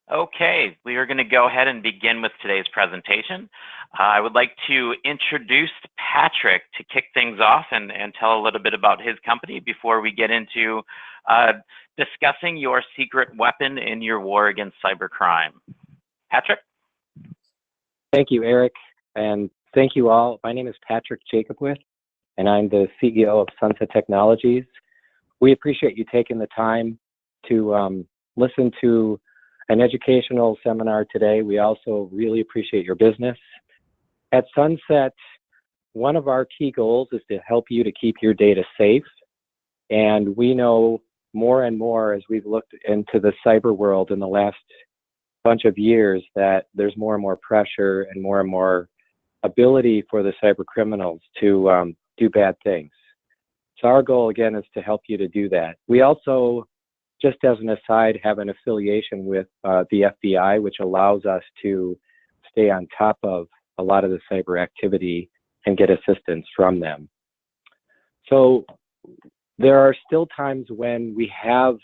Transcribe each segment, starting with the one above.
Okay, we are going to go ahead and begin with today's presentation. I would like to introduce Patrick to kick things off and tell a little bit about his company before we get into discussing your secret weapon in your war against cybercrime. Patrick? Thank you, Eric, and thank you all. My name is Patrick Jacobwith, and I'm the CEO of Sunset Technologies. We appreciate you taking the time to listen to an educational seminar today. We also really appreciate your business. At Sunset, one of our key goals is to help you to keep your data safe. And we know more and more as we've looked into the cyber world in the last bunch of years that there's more and more pressure and more ability for the cyber criminals to do bad things. So our goal, again, is to help you to do that. We also, just as an aside, have an affiliation with the FBI, which allows us to stay on top of a lot of the cyber activity and get assistance from them. So there are still times when we have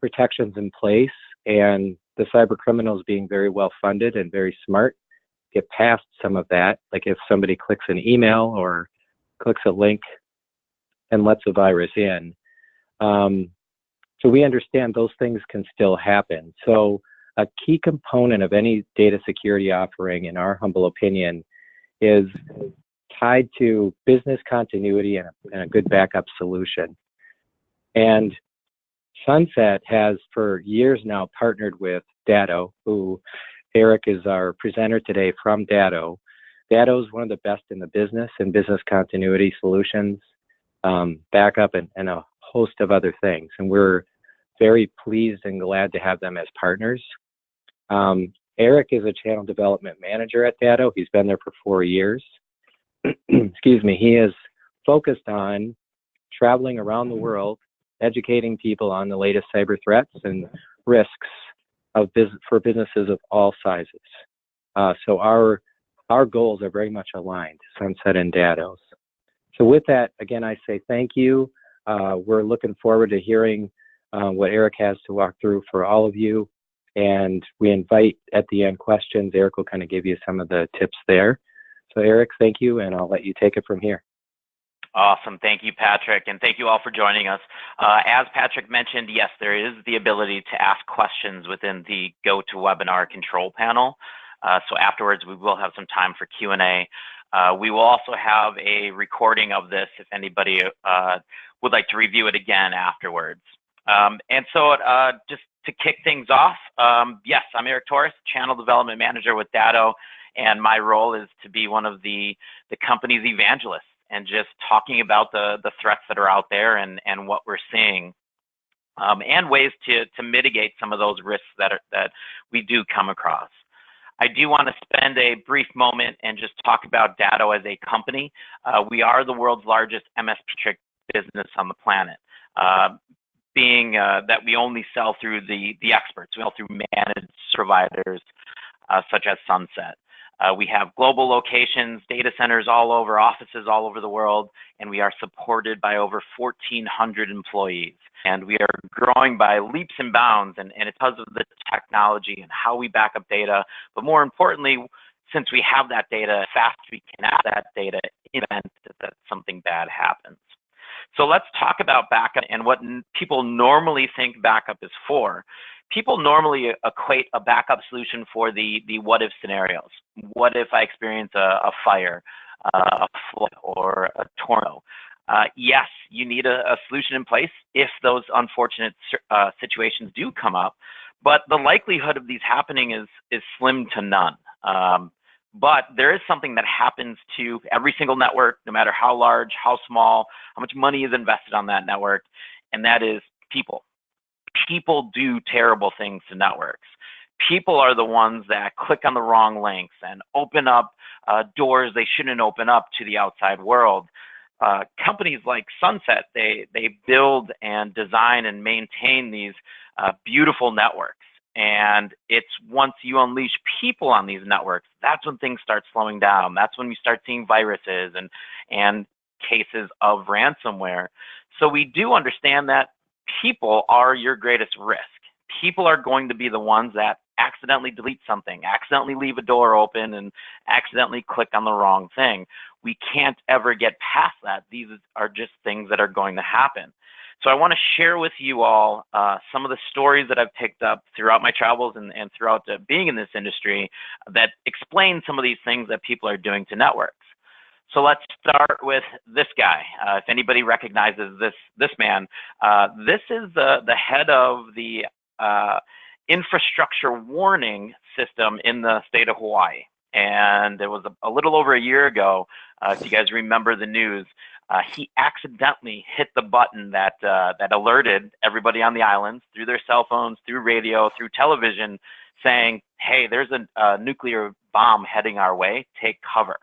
protections in place and the cyber criminals, being very well funded and very smart, get past some of that. Like if somebody clicks an email or clicks a link and lets a virus in. So we understand those things can still happen. So a key component of any data security offering, in our humble opinion, is tied to business continuity and a good backup solution. And Sunset has for years now partnered with Datto, who Eric is our presenter today from Datto. Datto is one of the best in the business and business continuity solutions, backup, and a host of other things. And we're very pleased and glad to have them as partners. Eric is a channel development manager at Datto. He's been there for 4 years. Excuse me. He is focused on traveling around the world, educating people on the latest cyber threats and risks for businesses of all sizes. So our goals are very much aligned, Sunset and Datto's. So with that, again, I say thank you. We're looking forward to hearing what Eric has to walk through for all of you. And we invite at the end questions. Eric will kind of give you some of the tips there. So Eric, thank you, and I'll let you take it from here. Awesome. Thank you, Patrick, and thank you all for joining us. As Patrick mentioned, yes, there is the ability to ask questions within the GoToWebinar control panel. So afterwards, we will have some time for Q&A. We will also have a recording of this if anybody would like to review it again afterwards. And so just to kick things off, yes, I'm Eric Torres, Channel Development Manager with Datto, and my role is to be one of the company's evangelists and just talking about the threats that are out there and what we're seeing, and ways to mitigate some of those risks that we do come across. I do want to spend a brief moment and just talk about Datto as a company. We are the world's largest MSP business on the planet. Being that we only sell through the experts. We sell through managed providers such as Sunset. We have global locations, data centers all over, offices all over the world, and we are supported by over 1,400 employees. And we are growing by leaps and bounds, and it's because of the technology and how we back up data. But more importantly, since we have that data, fast we can add that data in the event that something bad happens. So let's talk about backup and what people normally think backup is for. People normally equate a backup solution for the what-if scenarios. What if I experience a fire, a flood, or a tornado? Yes, you need a solution in place if those unfortunate situations do come up, but the likelihood of these happening is slim to none. But there is something that happens to every single network, no matter how large, how small, how much money is invested on that network, and that is people. People do terrible things to networks. People are the ones that click on the wrong links and open up doors they shouldn't open up to the outside world. Companies like Sunset, they build and design and maintain these beautiful networks. And it's once you unleash people on these networks, that's when things start slowing down. That's when we start seeing viruses and cases of ransomware. So we do understand that people are your greatest risk. People are going to be the ones that accidentally delete something, accidentally leave a door open, and accidentally click on the wrong thing. We can't ever get past that. These are just things that are going to happen. So I want to share with you all some of the stories that I've picked up throughout my travels and throughout being in this industry that explain some of these things that people are doing to networks. So let's start with this guy. If anybody recognizes this man, this is the head of the infrastructure warning system in the state of Hawaii. And it was a little over a year ago, if you guys remember the news, he accidentally hit the button that alerted everybody on the islands through their cell phones, through radio, through television, saying, hey, there's a nuclear bomb heading our way, take cover.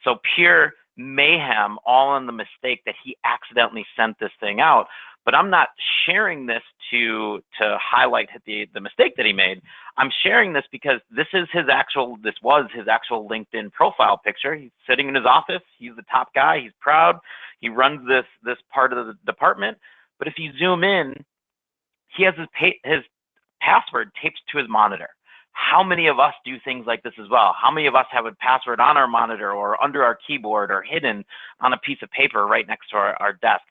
So pure mayhem, all in the mistake that he accidentally sent this thing out. But I'm not sharing this to highlight the mistake that he made. I'm sharing this because this was his actual LinkedIn profile picture. He's sitting in his office. He's the top guy. He's proud. He runs this part of the department. But if you zoom in, he has his password taped to his monitor. How many of us do things like this as well? How many of us have a password on our monitor or under our keyboard or hidden on a piece of paper right next to our desk?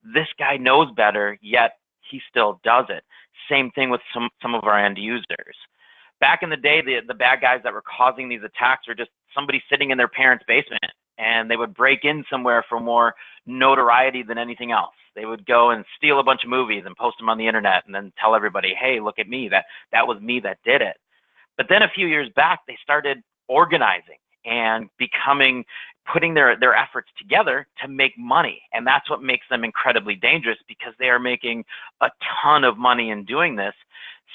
This guy knows better, yet he still does it. Same thing with some of our end users. Back in the day, the bad guys that were causing these attacks were just somebody sitting in their parents' basement, and they would break in somewhere for more notoriety than anything else. They would go and steal a bunch of movies and post them on the internet and then tell everybody, hey, look at me, that was me that did it. But then a few years back, they started organizing and putting their efforts together to make money. And that's what makes them incredibly dangerous, because they are making a ton of money in doing this,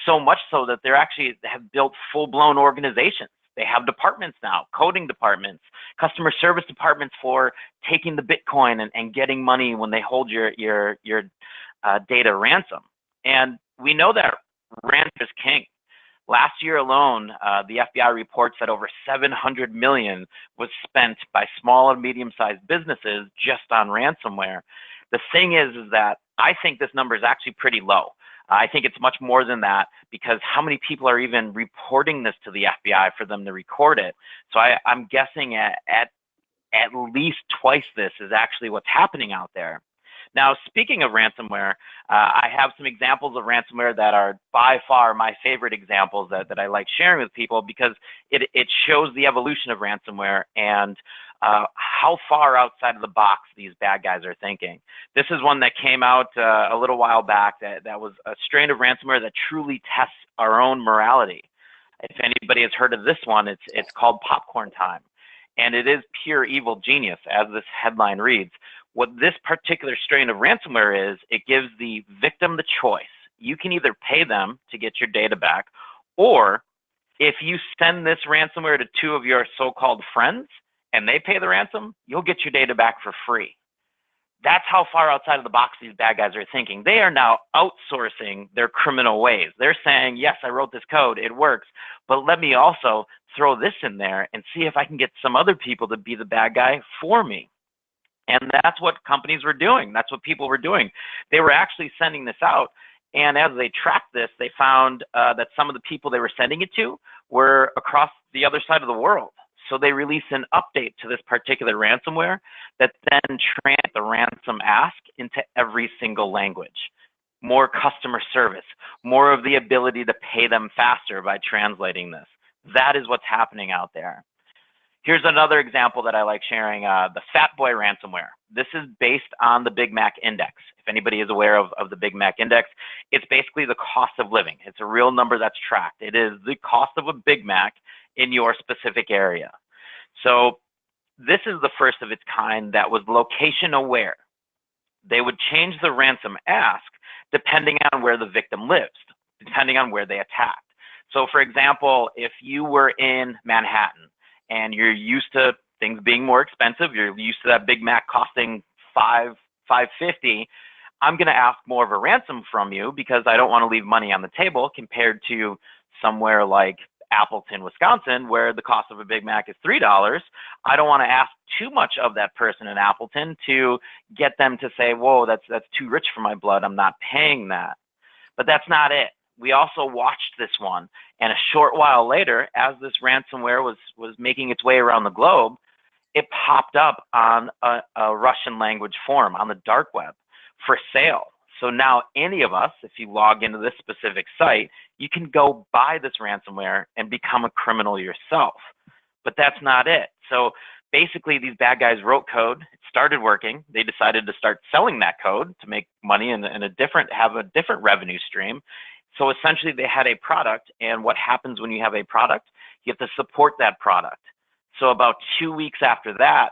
so much so that they're actually have built full-blown organizations. They have departments now, coding departments, customer service departments for taking the Bitcoin and getting money when they hold your data ransom. And we know that ransom is king. Last year alone, the FBI reports that over $700 million was spent by small and medium-sized businesses just on ransomware. The thing is that I think this number is actually pretty low. I think it's much more than that, because how many people are even reporting this to the FBI for them to record it? So I'm guessing at least twice this is actually what's happening out there. Now, speaking of ransomware, I have some examples of ransomware that are by far my favorite examples that I like sharing with people, because it shows the evolution of ransomware and how far outside of the box these bad guys are thinking. This is one that came out a little while back that was a strain of ransomware that truly tests our own morality. If anybody has heard of this one, it's called Popcorn Time. And it is pure evil genius, as this headline reads. What this particular strain of ransomware is, it gives the victim the choice. You can either pay them to get your data back, or if you send this ransomware to two of your so-called friends and they pay the ransom, you'll get your data back for free. That's how far outside of the box these bad guys are thinking. They are now outsourcing their criminal ways. They're saying, yes, I wrote this code, it works, but let me also throw this in there and see if I can get some other people to be the bad guy for me. And that's what companies were doing. That's what people were doing. They were actually sending this out. And as they tracked this, they found that some of the people they were sending it to were across the other side of the world. So they released an update to this particular ransomware that then translated the ransom ask into every single language. More customer service, more of the ability to pay them faster by translating this. That is what's happening out there. Here's another example that I like sharing, the Fat Boy ransomware. This is based on the Big Mac Index. If anybody is aware of the Big Mac Index, it's basically the cost of living. It's a real number that's tracked. It is the cost of a Big Mac in your specific area. So this is the first of its kind that was location aware. They would change the ransom ask depending on where the victim lives, depending on where they attacked. So for example, if you were in Manhattan, and you're used to things being more expensive, you're used to that Big Mac costing $5.50, I'm going to ask more of a ransom from you because I don't want to leave money on the table, compared to somewhere like Appleton, Wisconsin, where the cost of a Big Mac is $3. I don't want to ask too much of that person in Appleton to get them to say, whoa, that's too rich for my blood, I'm not paying that. But that's not it. we also watched this one, and a short while later, as this ransomware was making its way around the globe, it popped up on a Russian language forum on the dark web for sale. So now any of us, if you log into this specific site, you can go buy this ransomware and become a criminal yourself. But that's not it. So basically these bad guys wrote code, it started working, they decided to start selling that code to make money and have a different revenue stream. So essentially they had a product, and what happens when you have a product? You have to support that product. So about 2 weeks after that,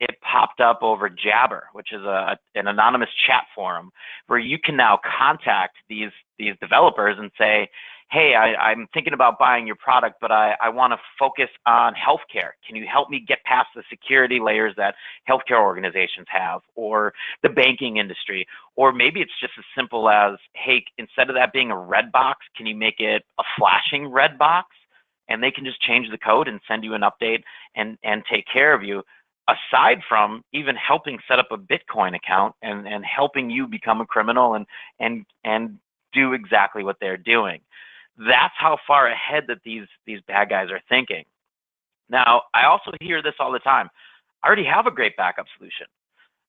it popped up over Jabber, which is an anonymous chat forum where you can now contact these developers and say, hey, I'm thinking about buying your product, but I want to focus on healthcare. Can you help me get past the security layers that healthcare organizations have, or the banking industry? Or maybe it's just as simple as, hey, instead of that being a red box, can you make it a flashing red box? And they can just change the code and send you an update and take care of you, aside from even helping set up a Bitcoin account and helping you become a criminal and do exactly what they're doing. That's how far ahead that these bad guys are thinking. Now, I also hear this all the time. I already have a great backup solution.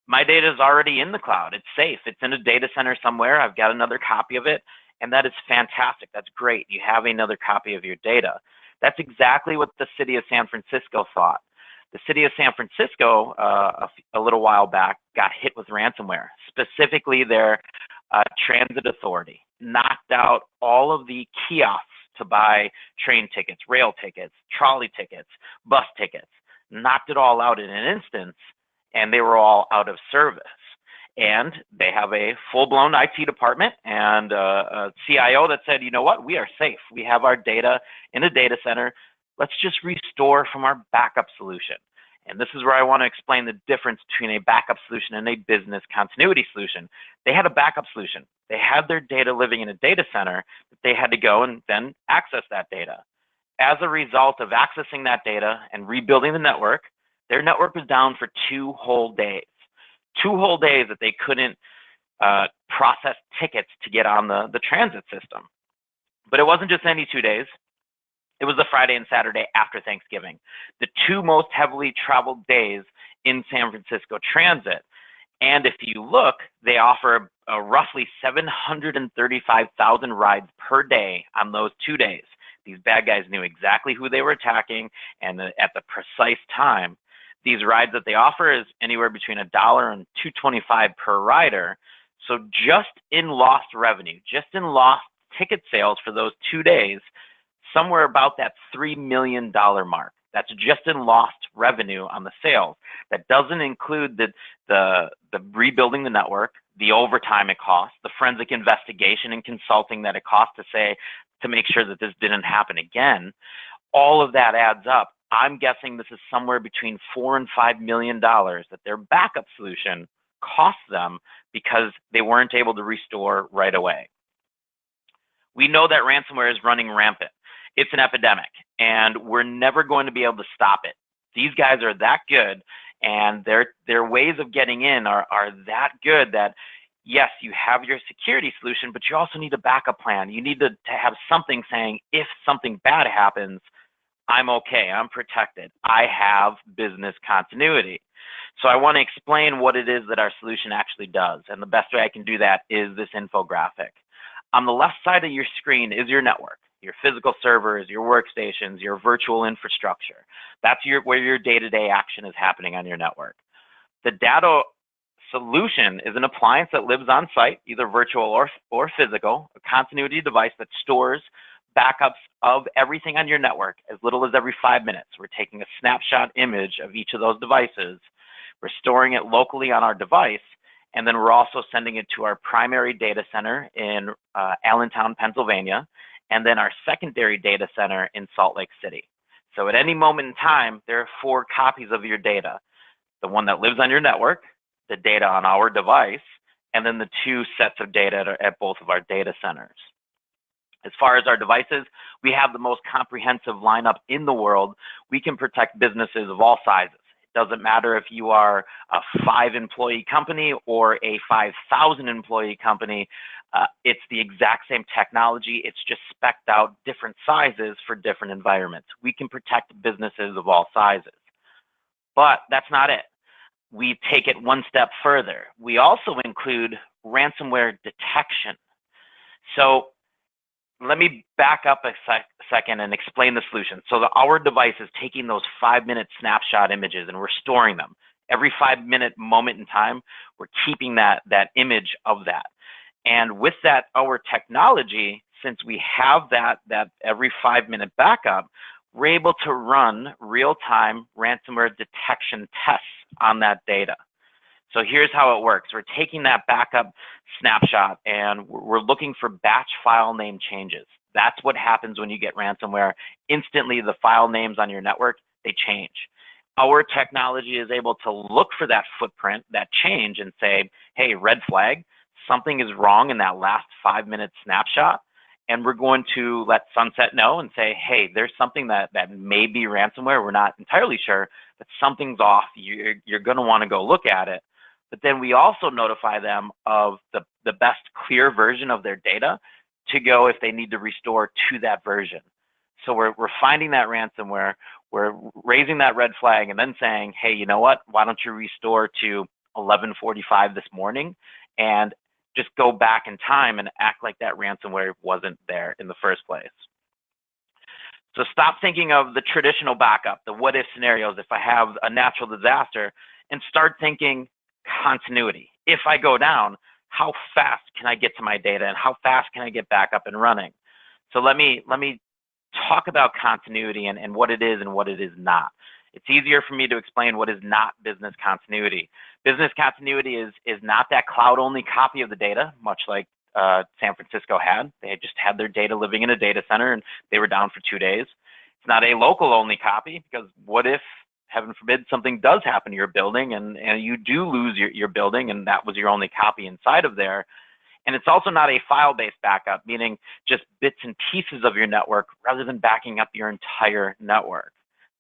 My data is already in the cloud. It's safe. It's in a data center somewhere. I've got another copy of it, and that is fantastic. That's great. You have another copy of your data. That's exactly what the city of San Francisco thought. The city of San Francisco, a little while back, got hit with ransomware, specifically their transit authority, knocked out all of the kiosks to buy train tickets, rail tickets, trolley tickets, bus tickets, knocked it all out in an instance, and they were all out of service. And they have a full-blown IT department and a CIO that said, you know what, we are safe. We have our data in a data center. Let's just restore from our backup solution. And this is where I want to explain the difference between a backup solution and a business continuity solution. They had a backup solution. They had their data living in a data center that they had to go and then access that data. As a result of accessing that data and rebuilding the network, their network was down for 2 whole days. 2 whole days that they couldn't process tickets to get on the transit system. But it wasn't just any 2 days. It was the Friday and Saturday after Thanksgiving, the 2 most heavily traveled days in San Francisco transit. And if you look, they offer roughly 735,000 rides per day on those 2 days. These bad guys knew exactly who they were attacking and at the precise time. These rides that they offer is anywhere between $1 and $2.25 per rider. So just in lost revenue, just in lost ticket sales for those 2 days, somewhere about that $3 million mark. That's just in lost revenue on the sales. That doesn't include the rebuilding the network, the overtime it costs, the forensic investigation and consulting that it costs to make sure that this didn't happen again. All of that adds up. I'm guessing this is somewhere between $4 and $5 million that their backup solution cost them because they weren't able to restore right away. We know that ransomware is running rampant. It's an epidemic, and we're never going to be able to stop it. These guys are that good, and their ways of getting in are that good that, yes, you have your security solution, but you also need a backup plan. You need to have something saying, if something bad happens, I'm okay, I'm protected. I have business continuity. So I want to explain what it is that our solution actually does, and the best way I can do that is this infographic. On the left side of your screen is your network, your physical servers, your workstations, your virtual infrastructure. That's where your day-to-day action is happening on your network. The Datto solution is an appliance that lives on site, either virtual or physical, a continuity device that stores backups of everything on your network as little as every 5 minutes. We're taking a snapshot image of each of those devices. We're storing it locally on our device, and then we're also sending it to our primary data center in Allentown, Pennsylvania, and then our secondary data center in Salt Lake City. So at any moment in time, there are 4 copies of your data. The one that lives on your network, the data on our device, and then the 2 sets of data at both of our data centers. As far as our devices, we have the most comprehensive lineup in the world. We can protect businesses of all sizes. It doesn't matter if you are a 5-employee company or a 5,000-employee company. It's the exact same technology. It's just spec'd out different sizes for different environments. We can protect businesses of all sizes. But that's not it. We take it one step further. We also include ransomware detection. So let me back up a second and explain the solution. So our device is taking those 5-minute snapshot images and we're storing them. Every 5-minute moment in time, we're keeping that image of that. And with that, our technology, since we have that every 5-minute backup, we're able to run real-time ransomware detection tests on that data. So here's how it works. We're taking that backup snapshot and we're looking for batch file name changes. That's what happens when you get ransomware. Instantly, the file names on your network, they change. Our technology is able to look for that footprint, that change, and say, hey, red flag, something is wrong in that last 5-minute snapshot. And we're going to let Sunset know and say, hey, there's something that may be ransomware. We're not entirely sure, but something's off. You're going to want to go look at it. But then we also notify them of the best clear version of their data to go if they need to restore to that version. So we're finding that ransomware, we're raising that red flag and then saying, hey, you know what? Why don't you restore to 11:45 this morning and just go back in time and act like that ransomware wasn't there in the first place. So stop thinking of the traditional backup, the what if scenarios, if I have a natural disaster, and start thinking continuity. If I go down, how fast can I get to my data and how fast can I get back up and running? So let me talk about continuity and what it is and what it is not. It's easier for me to explain what is not business continuity. Business continuity is not that cloud-only copy of the data, much like San Francisco had. They had just had their data living in a data center and they were down for 2 days. It's not a local-only copy because what if, heaven forbid, something does happen to your building and you do lose your building and that was your only copy inside of there. And it's also not a file-based backup, meaning just bits and pieces of your network rather than backing up your entire network.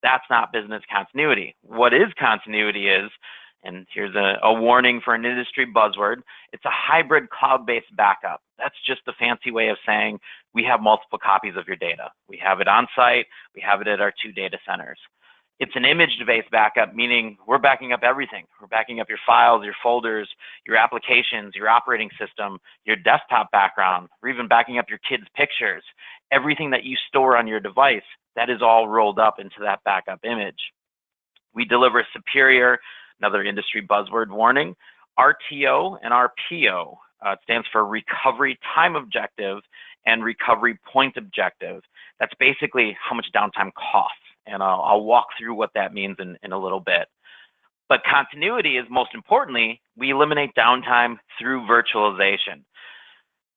That's not business continuity. What is continuity is, and here's a warning for an industry buzzword, it's a hybrid cloud-based backup. That's just a fancy way of saying we have multiple copies of your data. We have it on site, we have it at our 2 data centers. It's an image-based backup, meaning we're backing up everything. We're backing up your files, your folders, your applications, your operating system, your desktop background. We're even backing up your kids' pictures. Everything that you store on your device, that is all rolled up into that backup image. We deliver superior, another industry buzzword warning, RTO and RPO. It stands for recovery time objective and recovery point objective. That's basically how much downtime costs. And I'll walk through what that means in a little bit. But continuity is, most importantly, we eliminate downtime through virtualization.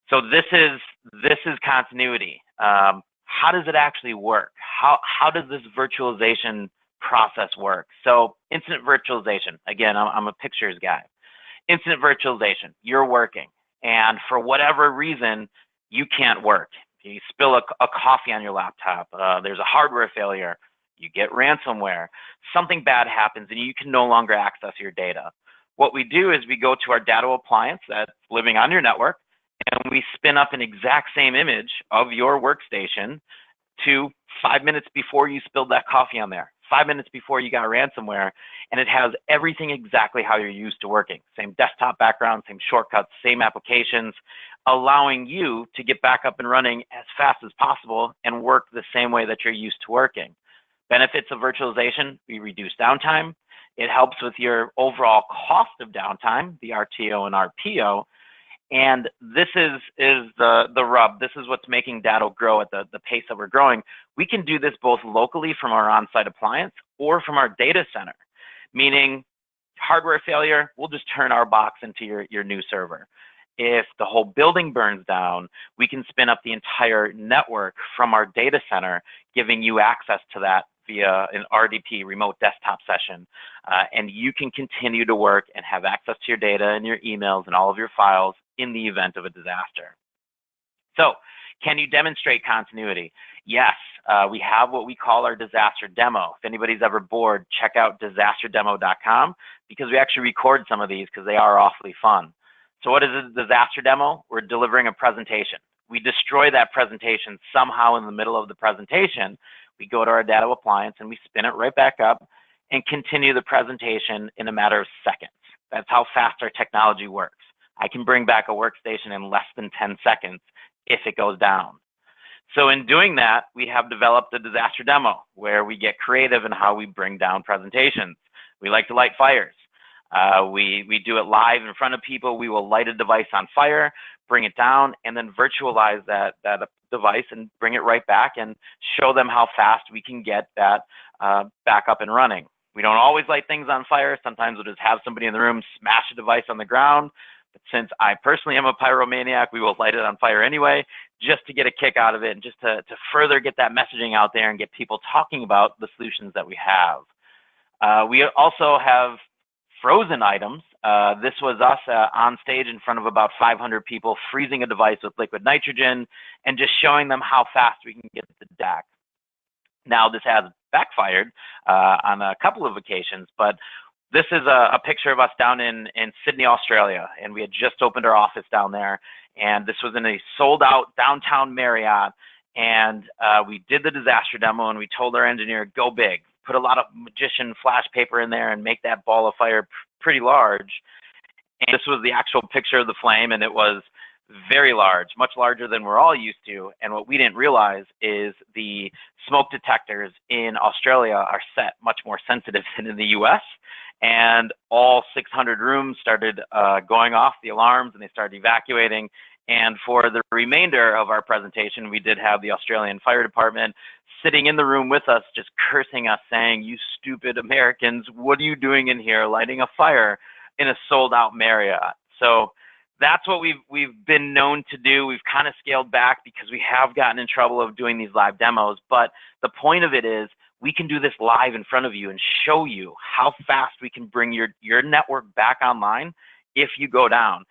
So this is continuity. How does it actually work? How does this virtualization process work? So incident virtualization, again, I'm a pictures guy. Incident virtualization, you're working, and for whatever reason, you can't work. You spill a coffee on your laptop, there's a hardware failure, you get ransomware, something bad happens and you can no longer access your data. What we do is we go to our Datto appliance that's living on your network and we spin up an exact same image of your workstation to 5 minutes before you spilled that coffee on there, 5 minutes before you got ransomware, and it has everything exactly how you're used to working. Same desktop background, same shortcuts, same applications, allowing you to get back up and running as fast as possible and work the same way that you're used to working. Benefits of virtualization, we reduce downtime. It helps with your overall cost of downtime, the RTO and RPO. And this is the rub. This is what's making Datto grow at the pace that we're growing. We can do this both locally from our on-site appliance or from our data center, meaning hardware failure, we'll just turn our box into your new server. If the whole building burns down, we can spin up the entire network from our data center, giving you access to that via an RDP, remote desktop session. And you can continue to work and have access to your data and your emails and all of your files in the event of a disaster. So, can you demonstrate continuity? Yes, we have what we call our disaster demo. If anybody's ever bored, check out disasterdemo.com because we actually record some of these because they are awfully fun. So what is a disaster demo? We're delivering a presentation. We destroy that presentation somehow in the middle of the presentation. We go to our Datto appliance and we spin it right back up and continue the presentation in a matter of seconds. That's how fast our technology works. I can bring back a workstation in less than 10 seconds if it goes down. So in doing that, we have developed a disaster demo where we get creative in how we bring down presentations. We like to light fires. We do it live in front of people. We will light a device on fire, bring it down, and then virtualize that device and bring it right back and show them how fast we can get that back up and running. We don't always light things on fire. Sometimes we'll just have somebody in the room smash a device on the ground. But since I personally am a pyromaniac, we will light it on fire anyway, just to get a kick out of it and just to further get that messaging out there and get people talking about the solutions that we have. We also have frozen items. This was us on stage in front of about 500 people, freezing a device with liquid nitrogen and just showing them how fast we can get the DAC. Now, this has backfired on a couple of occasions, but this is a picture of us down in Sydney, Australia, and we had just opened our office down there, and this was in a sold-out downtown Marriott, and we did the disaster demo, and we told our engineer, go big, put a lot of magician flash paper in there and make that ball of fire pretty large. And this was the actual picture of the flame, and it was very large, much larger than we're all used to. And what we didn't realize is the smoke detectors in Australia are set much more sensitive than in the US. And all 600 rooms started going off the alarms and they started evacuating. And for the remainder of our presentation, we did have the Australian Fire Department sitting in the room with us, just cursing us, saying, you stupid Americans, what are you doing in here lighting a fire in a sold out Marriott? So that's what we've been known to do. We've kind of scaled back because we have gotten in trouble of doing these live demos. But the point of it is we can do this live in front of you and show you how fast we can bring your network back online if you go down.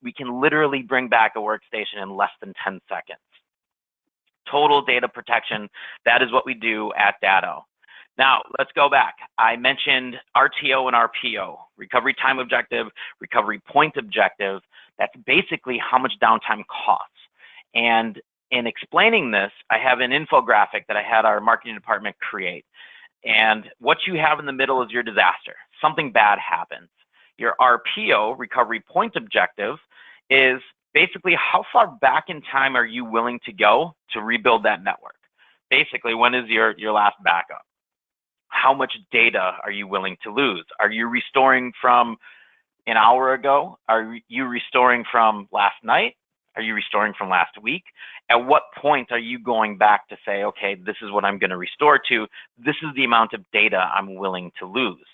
We can literally bring back a workstation in less than 10 seconds. Total data protection, that is what we do at Datto. Now, let's go back. I mentioned RTO and RPO, recovery time objective, recovery point objective. That's basically how much downtime costs. And in explaining this, I have an infographic that I had our marketing department create. And what you have in the middle is your disaster. Something bad happens. Your RPO, recovery point objective, is basically how far back in time are you willing to go to rebuild that network? Basically, when is your last backup? How much data are you willing to lose? Are you restoring from an hour ago? Are you restoring from last night? Are you restoring from last week? At what point are you going back to say, okay, this is what I'm going to restore to. This is the amount of data I'm willing to lose.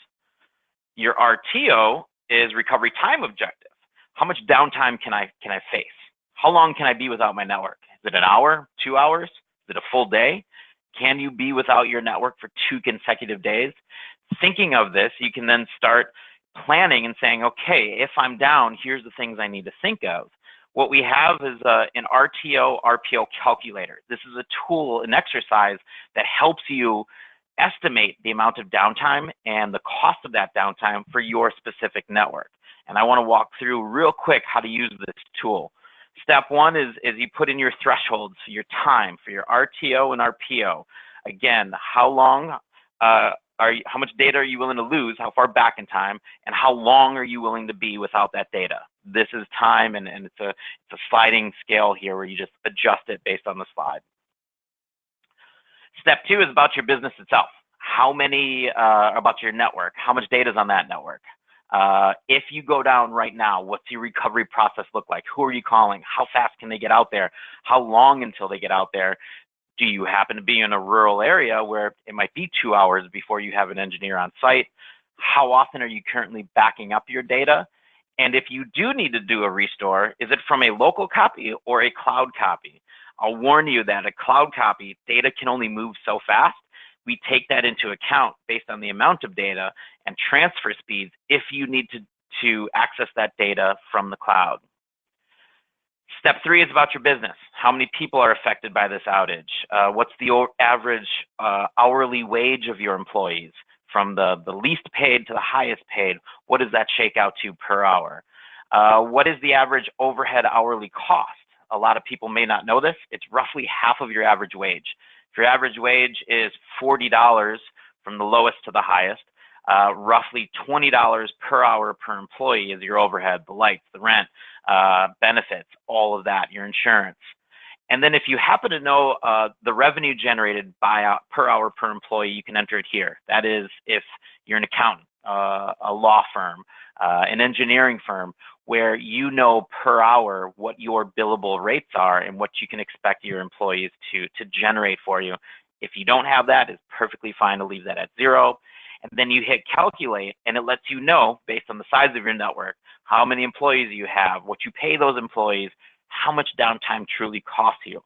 Your RTO is recovery time objective. How much downtime can I face? How long can I be without my network? Is it an hour, 2 hours? Is it a full day? Can you be without your network for 2 consecutive days? Thinking of this, you can then start planning and saying, okay, if I'm down, here's the things I need to think of. What we have is an RTO-RPO calculator. This is a tool, an exercise that helps you estimate the amount of downtime and the cost of that downtime for your specific network. And I want to walk through real quick how to use this tool. Step one is you put in your thresholds, your time for your RTO and RPO. Again, how long how much data are you willing to lose? How far back in time? And how long are you willing to be without that data? This is time, and it's a sliding scale here where you just adjust it based on the slide. Step two is about your business itself. How many about your network? How much data is on that network? If you go down right now, what's your recovery process look like? Who are you calling? How fast can they get out there? How long until they get out there? Do you happen to be in a rural area where it might be 2 hours before you have an engineer on site? How often are you currently backing up your data? And if you do need to do a restore, is it from a local copy or a cloud copy? I'll warn you that a cloud copy, data can only move so fast. We take that into account based on the amount of data and transfer speeds if you need to access that data from the cloud. Step three is about your business. How many people are affected by this outage? What's the average hourly wage of your employees? From the least paid to the highest paid, what does that shake out to per hour? What is the average overhead hourly cost? A lot of people may not know this. It's roughly half of your average wage. If your average wage is $40 from the lowest to the highest, roughly $20 per hour per employee is your overhead, the lights, the rent, benefits, all of that, your insurance. And then if you happen to know the revenue generated by per hour per employee, you can enter it here. That is if you're an accountant, a law firm, an engineering firm, where you know per hour what your billable rates are and what you can expect your employees to generate for you. If you don't have that, it's perfectly fine to leave that at 0. And then you hit calculate, and it lets you know, based on the size of your network, how many employees you have, what you pay those employees, how much downtime truly costs you.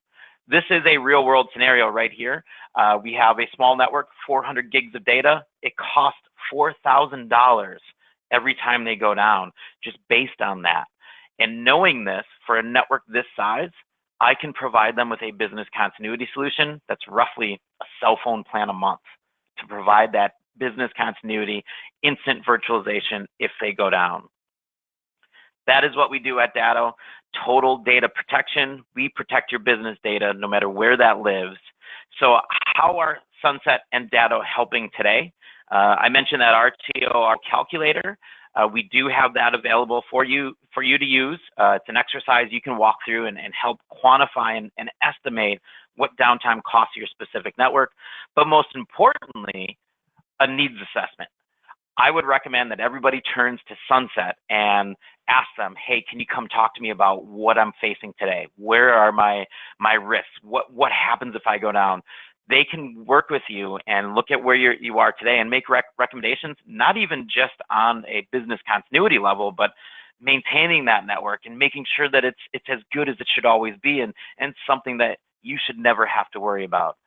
This is a real world scenario right here. We have a small network, 400 gigs of data. It costs $4,000 every time they go down, just based on that. And knowing this, for a network this size, I can provide them with a business continuity solution that's roughly a cell phone plan a month to provide that business continuity, instant virtualization if they go down. That is what we do at Datto. Total data protection. We protect your business data no matter where that lives. So how are Sunset and Datto helping today? I mentioned that RTOR calculator. We do have that available for you to use. It's an exercise you can walk through and help quantify and estimate what downtime costs your specific network. But most importantly, a needs assessment. I would recommend that everybody turns to Sunset and ask them, hey, can you come talk to me about what I'm facing today? Where are my risks? What happens if I go down? They can work with you and look at where you are today and make recommendations, not even just on a business continuity level, but maintaining that network and making sure that it's as good as it should always be and something that you should never have to worry about.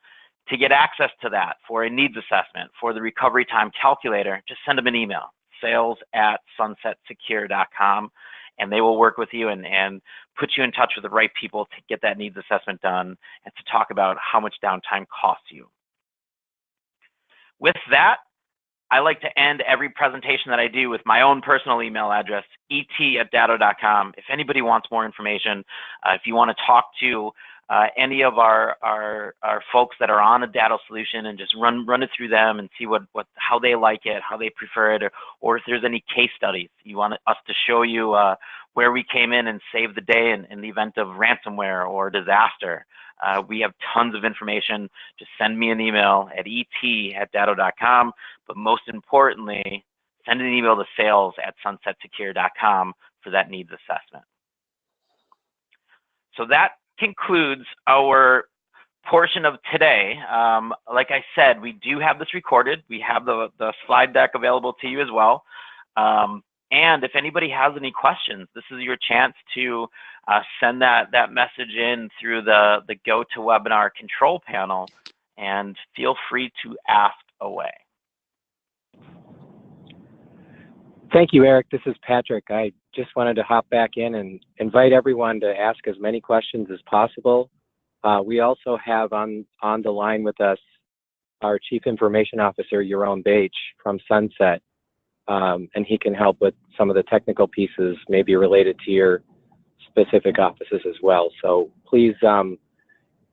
To get access to that for a needs assessment, for the recovery time calculator, just send them an email, sales@sunsetsecure.com, and they will work with you and put you in touch with the right people to get that needs assessment done and to talk about how much downtime costs you. With that, I like to end every presentation that I do with my own personal email address, et@datto.com. If anybody wants more information, if you want to talk to any of our folks that are on a Datto solution and just run it through them and see how they like it, how they prefer it, or if there's any case studies you want us to show you where we came in and saved the day in the event of ransomware or disaster. We have tons of information. Just send me an email at et@datto.com, but most importantly, send an email to sales@sunsetsecure.com for that needs assessment. So that concludes our portion of today. Like I said, we do have this recorded. We have the slide deck available to you as well. And if anybody has any questions, this is your chance to send that message in through the GoToWebinar control panel, and feel free to ask away. Thank you, Eric. This is Patrick. I just wanted to hop back in and invite everyone to ask as many questions as possible. We also have on the line with us our Chief Information Officer, Yaron Bache from Sunset, and he can help with some of the technical pieces, maybe related to your specific offices as well. So please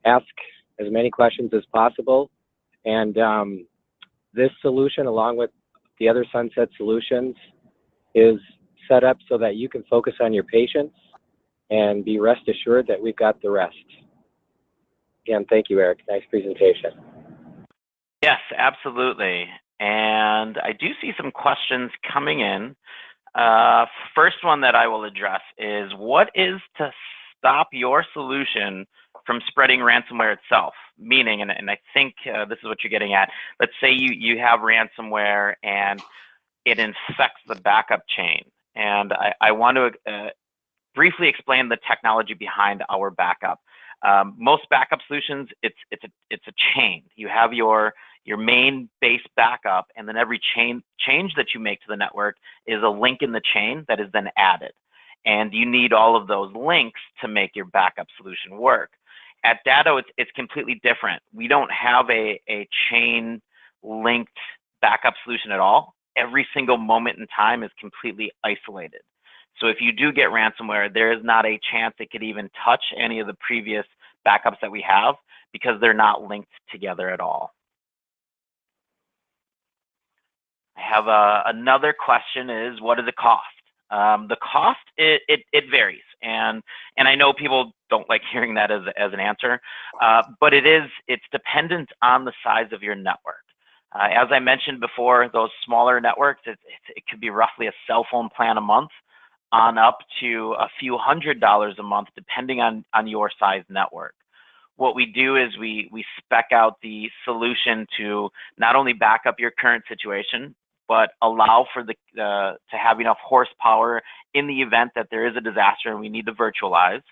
ask as many questions as possible. And this solution, along with the other Sunset solutions, is set up so that you can focus on your patients and be rest assured that we've got the rest. Again, thank you, Eric. Nice presentation. Yes, absolutely. And I do see some questions coming in. First one that I will address is, what is to stop your solution from spreading ransomware itself? Meaning, and I think this is what you're getting at, let's say you have ransomware and it infects the backup chain. And I want to briefly explain the technology behind our backup. Most backup solutions, it's a chain. You have your main base backup, and then every change that you make to the network is a link in the chain that is then added. And you need all of those links to make your backup solution work. At Datto, it's completely different. We don't have a chain linked backup solution at all. Every single moment in time is completely isolated. So if you do get ransomware, there is not a chance it could even touch any of the previous backups that we have because they're not linked together at all. I have another question is, what is the cost? The cost, it varies. And I know people don't like hearing that as an answer, but it's dependent on the size of your network. As I mentioned before, those smaller networks, it could be roughly a cell phone plan a month on up to a few $100s a month, depending on your size network. What we do is we spec out the solution to not only back up your current situation, but allow for to have enough horsepower in the event that there is a disaster and we need to virtualize.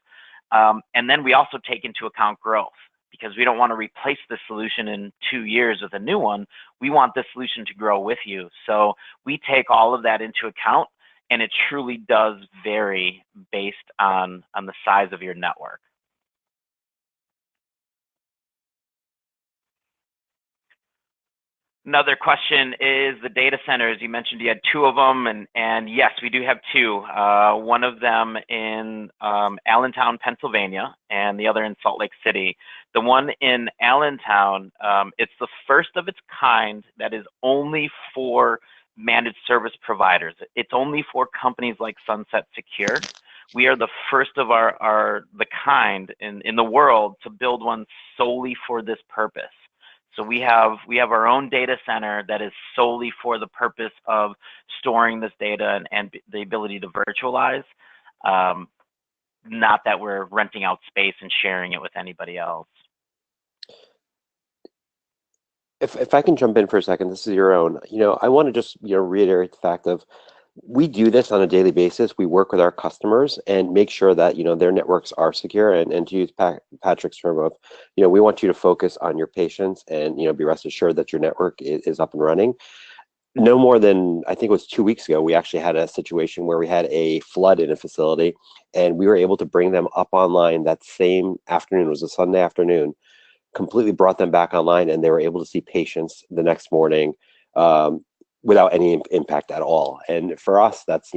And then we also take into account growth, because we don't want to replace the solution in 2 years with a new one. We want this solution to grow with you. So we take all of that into account, and it truly does vary based on the size of your network. Another question is the data centers. You mentioned you had 2 of them, and yes, we do have 2. One of them in Allentown, Pennsylvania, and the other in Salt Lake City. The one in Allentown, it's the first of its kind that is only for managed service providers. It's only for companies like Sunset Secure. We are the first of the kind in the world to build one solely for this purpose. So we have our own data center that is solely for the purpose of storing this data and the ability to virtualize, not that we're renting out space and sharing it with anybody else. If I can jump in for a second, this is your own. I want to just reiterate the fact of, we do this on a daily basis. We work with our customers and make sure that their networks are secure. And to use Patrick's term of, we want you to focus on your patients and be rest assured that your network is up and running. No more than, I think it was 2 weeks ago, we actually had a situation where we had a flood in a facility, and we were able to bring them up online that same afternoon. It was a Sunday afternoon. Completely brought them back online, and they were able to see patients the next morning without any impact at all. And for us, that's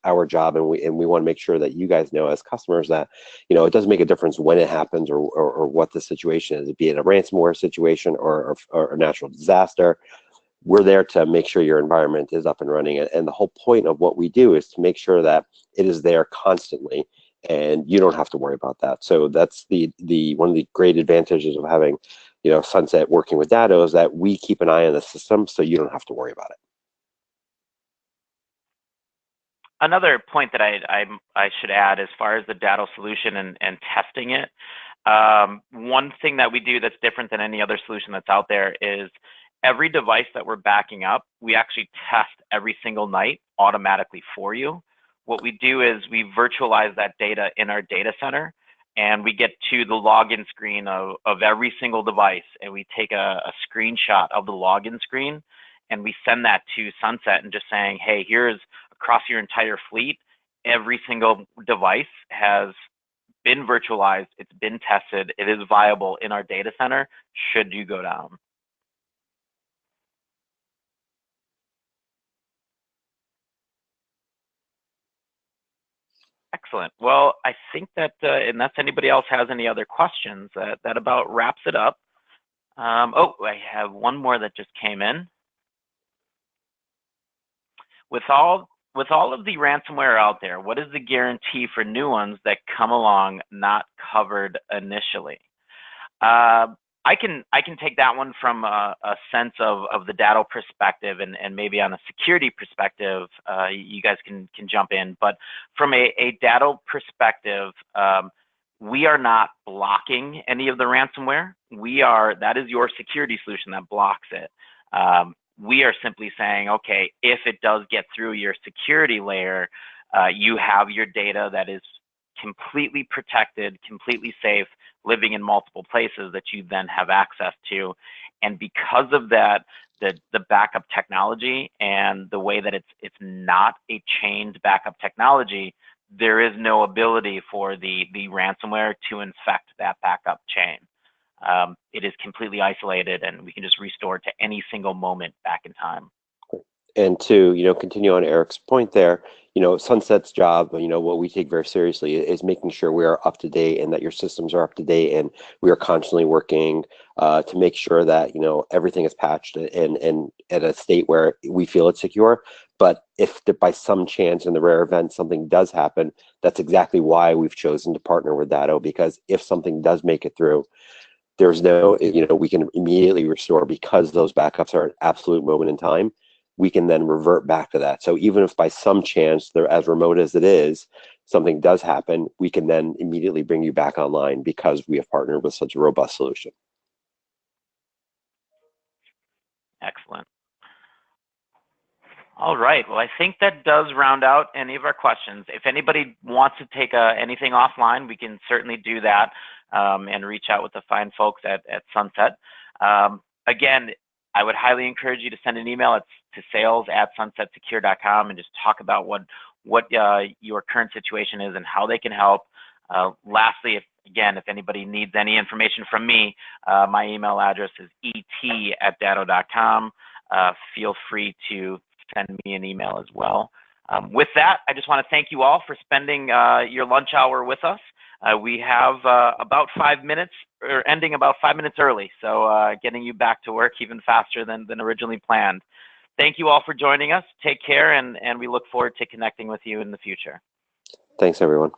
our job, and we want to make sure that you guys know as customers that it doesn't make a difference when it happens or what the situation is, be it a ransomware situation or a natural disaster. We're there to make sure your environment is up and running, and the whole point of what we do is to make sure that it is there constantly, and you don't have to worry about that. So that's the one of the great advantages of having Sunset working with Datto, is that we keep an eye on the system, so you don't have to worry about it. Another point that I should add, as far as the Datto solution and testing it, one thing that we do that's different than any other solution that's out there is every device that we're backing up, we actually test every single night automatically for you. What we do is we virtualize that data in our data center, and we get to the login screen of every single device, and we take a screenshot of the login screen, and we send that to Sunset and just saying, hey, here's across your entire fleet, every single device has been virtualized, it's been tested, it is viable in our data center should you go down. Excellent. Well, I think that unless anybody else has any other questions, that about wraps it up. Oh, I have one more that just came in. With all of the ransomware out there, what is the guarantee for new ones that come along not covered initially? I can take that one from a sense of the Datto perspective, and maybe on a security perspective, you guys can jump in. But from a Datto perspective, we are not blocking any of the ransomware. That is your security solution that blocks it. We are simply saying, okay, if it does get through your security layer, you have your data that is completely protected, completely safe, living in multiple places that you then have access to. And because of that, the backup technology and the way that it's not a chained backup technology, there is no ability for the ransomware to infect that backup chain. It is completely isolated, and we can just restore to any single moment back in time. And to, continue on Eric's point there, Sunset's job, what we take very seriously is making sure we are up to date and that your systems are up to date, and we are constantly working to make sure that, everything is patched and at a state where we feel it's secure. But if by some chance, in the rare event, something does happen, that's exactly why we've chosen to partner with Datto, because if something does make it through, there's no, we can immediately restore, because those backups are an absolute moment in time. We can then revert back to that. So even if by some chance, they're as remote as it is, something does happen, we can then immediately bring you back online because we have partnered with such a robust solution. Excellent. All right. Well, I think that does round out any of our questions. If anybody wants to take anything offline, we can certainly do that and reach out with the fine folks at Sunset. Again, I would highly encourage you to send an email to sales@sunsetsecure.com and just talk about what your current situation is and how they can help. Lastly, if anybody needs any information from me, my email address is et@datto.com. Feel free to send me an email as well. With that, I just want to thank you all for spending your lunch hour with us. We have about 5 minutes, or ending about 5 minutes early, so getting you back to work even faster than originally planned. Thank you all for joining us. Take care, and we look forward to connecting with you in the future. Thanks, everyone.